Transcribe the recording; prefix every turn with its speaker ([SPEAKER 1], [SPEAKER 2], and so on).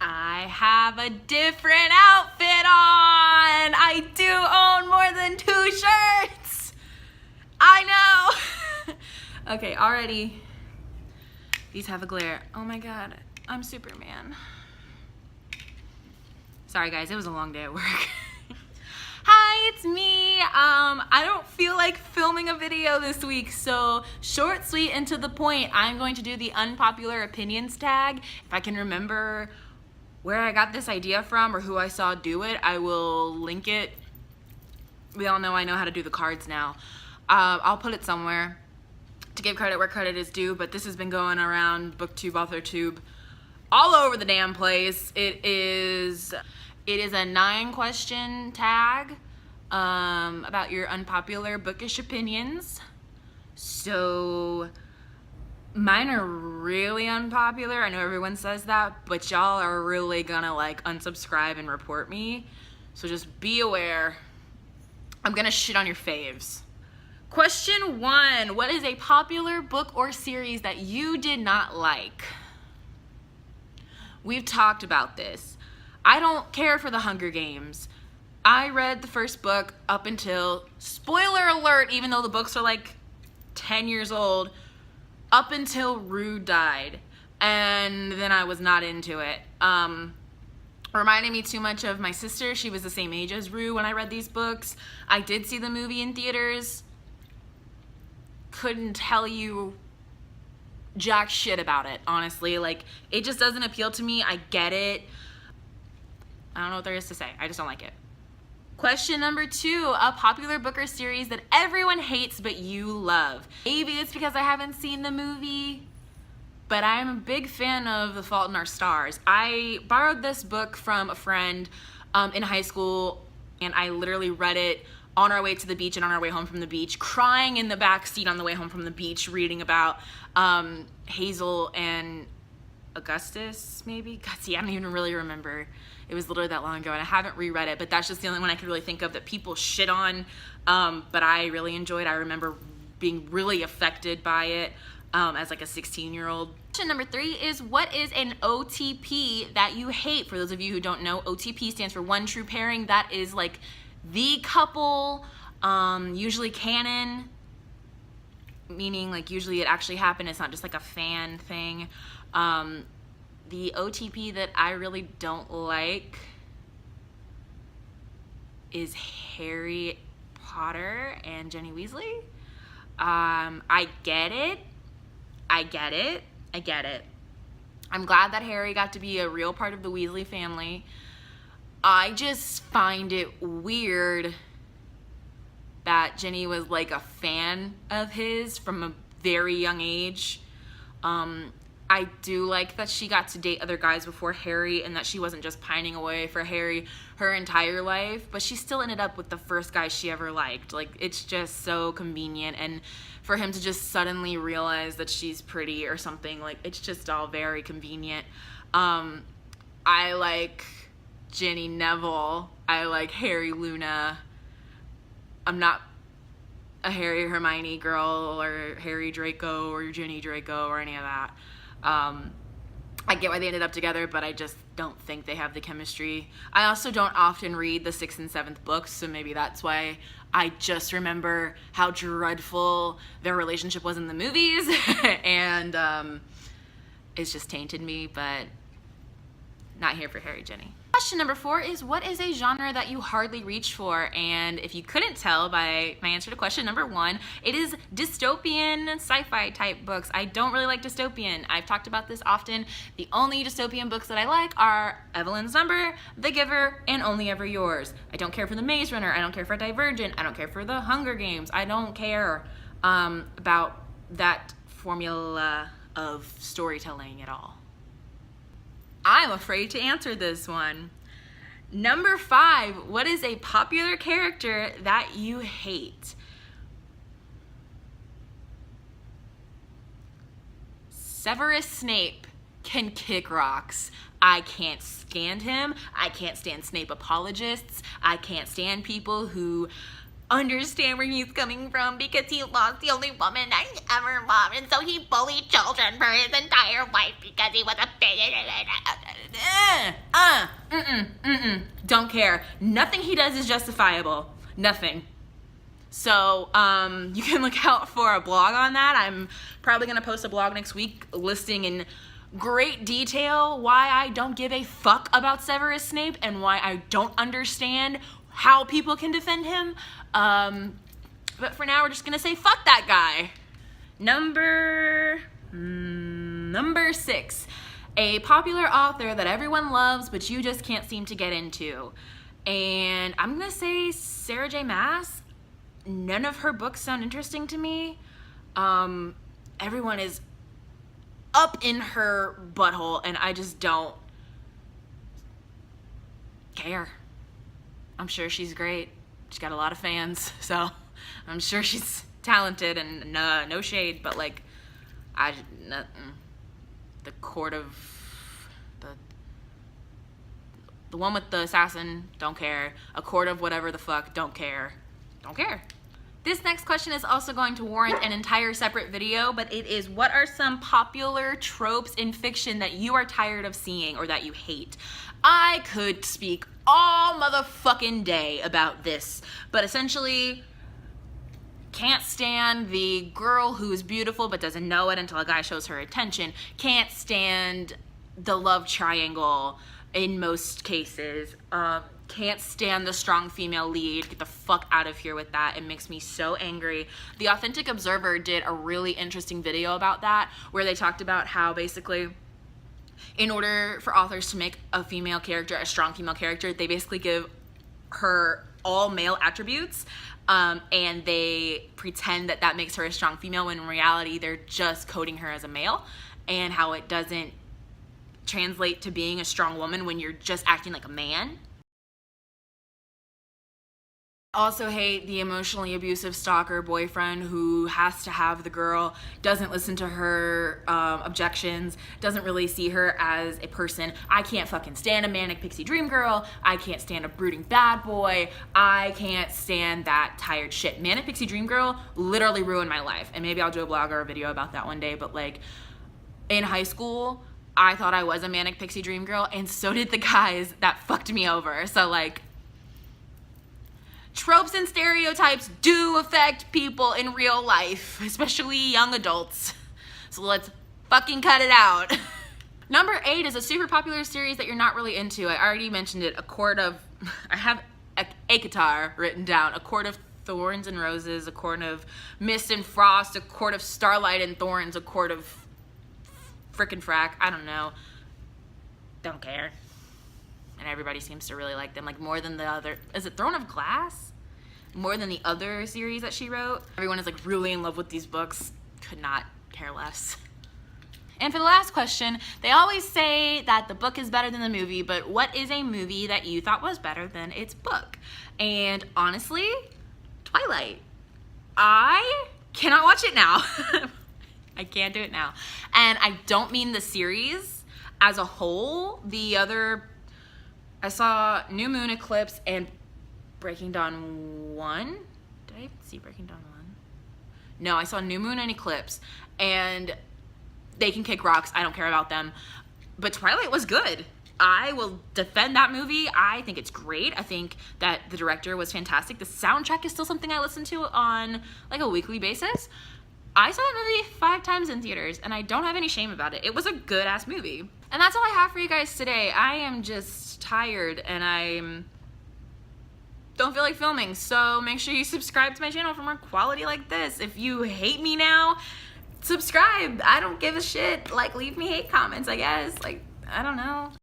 [SPEAKER 1] I have a different outfit on. I do own more than 2 shirts. I know. Okay, already. These have a glare. Oh my God, I'm Superman. Sorry guys, it was a long day at work. Hi, it's me. I don't feel like filming a video this week, so short, sweet, and to the point, I'm going to do the unpopular opinions tag. If I can remember where I got this idea from or who I saw do it, I will link it. We all know I know how to do the cards now. I'll put it somewhere to give credit where credit is due, but this has been going around BookTube, AuthorTube, all over the damn place. It is a 9-question tag about your unpopular bookish opinions. So mine are really unpopular. I know everyone says that, but y'all are really gonna like unsubscribe and report me. So just be aware. I'm gonna shit on your faves. Question 1, what is a popular book or series that you did not like? We've talked about this. I don't care for the Hunger Games. I read the first book up until, spoiler alert, even though the books are like 10 years old, up until Rue died. And then I was not into it. Reminded me too much of my sister. She was the same age as Rue when I read these books. I did see the movie in theaters. Couldn't tell you jack shit about it, honestly. Like, it just doesn't appeal to me. I get it. I don't know what there is to say. I just don't like it. Question number 2, a popular book or series that everyone hates but you love. Maybe it's because I haven't seen the movie, but I'm a big fan of The Fault in Our Stars. I borrowed this book from a friend in high school, and I literally read it on our way to the beach and on our way home from the beach, crying in the back seat on the way home from the beach, reading about Hazel and Augustus, maybe? God, see, I don't even really remember. It was literally that long ago, and I haven't reread it, but that's just the only one I could really think of that people shit on, but I really enjoyed. I remember being really affected by it as like a 16-year-old. Question number 3 is, what is an OTP that you hate? For those of you who don't know, OTP stands for one true pairing. That is like the couple, usually canon, meaning like usually it actually happened. It's not just like a fan thing. The OTP that I really don't like is Harry Potter and Ginny Weasley. I get it. I get it. I get it. I'm glad that Harry got to be a real part of the Weasley family. I just find it weird that Ginny was like a fan of his from a very young age. I do like that she got to date other guys before Harry and that she wasn't just pining away for Harry her entire life, but she still ended up with the first guy she ever liked. Like, it's just so convenient, and for him to just suddenly realize that she's pretty or something, like, it's just all very convenient. I like Ginny Neville. I like Harry Luna. I'm not a Harry Hermione girl or Harry Draco or Ginny Draco or any of that. I get why they ended up together, but I just don't think they have the chemistry. I also don't often read the 6th and 7th books, so maybe that's why I just remember how dreadful their relationship was in the movies, and it's just tainted me, but not here for Harry Ginny. Question number 4 is, what is a genre that you hardly reach for? And if you couldn't tell by my answer to question number 1, it is dystopian sci-fi type books. I don't really like dystopian. I've talked about this often. The only dystopian books that I like are Evelyn's Number, The Giver, and Only Ever Yours. I don't care for The Maze Runner. I don't care for Divergent. I don't care for The Hunger Games. I don't care about that formula of storytelling at all. I'm afraid to answer this one. Number 5, what is a popular character that you hate? Severus Snape can kick rocks. I can't stand him. I can't stand Snape apologists. I can't stand people who understand where he's coming from because he lost the only woman that he ever loved, and so he bullied children for his entire life because he was a don't care. Nothing he does is justifiable. Nothing. So you can look out for a blog on that. I'm probably gonna post a blog next week listing in great detail why I don't give a fuck about Severus Snape and why I don't understand how people can defend him. But for now, we're just gonna say fuck that guy. Number 6, a popular author that everyone loves but you just can't seem to get into. And I'm gonna say Sarah J. Maas. None of her books sound interesting to me. Everyone is up in her butthole and I just don't care. I'm sure she's great. She's got a lot of fans, so I'm sure she's talented and no shade, but like, the court of the one with the assassin, don't care. A court of whatever the fuck, don't care. Don't care. This next question is also going to warrant an entire separate video, but it is, what are some popular tropes in fiction that you are tired of seeing or that you hate? I could speak all motherfucking day about this, but essentially, can't stand the girl who's beautiful but doesn't know it until a guy shows her attention. Can't stand the love triangle in most cases. Can't stand the strong female lead. Get the fuck out of here with that. It makes me so angry. The Authentic Observer did a really interesting video about that, where they talked about how basically, in order for authors to make a female character a strong female character, they basically give her all male attributes, and they pretend that that makes her a strong female, when in reality they're just coding her as a male, and how it doesn't translate to being a strong woman when you're just acting like a man. Also hate the emotionally abusive stalker boyfriend who has to have the girl, doesn't listen to her objections, doesn't really see her as a person. I can't fucking stand a manic pixie dream girl. I can't stand a brooding bad boy. I can't stand that tired shit. Manic pixie dream girl literally ruined my life, and maybe I'll do a blog or a video about that one day, but like, in high school, I thought I was a manic pixie dream girl, and so did the guys that fucked me over. So like, tropes and stereotypes do affect people in real life, especially young adults. So let's fucking cut it out. Number 8 is a super popular series that you're not really into. I already mentioned it. I have ACOTAR written down. A Court of Thorns and Roses, A Court of Mist and Frost, A Court of Starlight and Thorns, A Court of frickin' frack. I don't know. Don't care. And everybody seems to really like them, like more than the other, is it Throne of Glass? More than the other series that she wrote. Everyone is like really in love with these books. Could not care less. And for the last question, they always say that the book is better than the movie, but what is a movie that you thought was better than its book? And honestly, Twilight. I cannot watch it now. I can't do it now. And I don't mean the series as a whole. I saw New Moon Eclipse and Breaking Dawn 1. Did I see Breaking Dawn 1? No, I saw New Moon and Eclipse, and they can kick rocks. I don't care about them. But Twilight was good. I will defend that movie. I think it's great. I think that the director was fantastic. The soundtrack is still something I listen to on like a weekly basis. I saw that movie 5 times in theaters, and I don't have any shame about it. It was a good-ass movie. And that's all I have for you guys today. I am just tired, and I don't feel like filming, so make sure you subscribe to my channel for more quality like this. If you hate me now, subscribe. I don't give a shit. Like, leave me hate comments, I guess. Like, I don't know.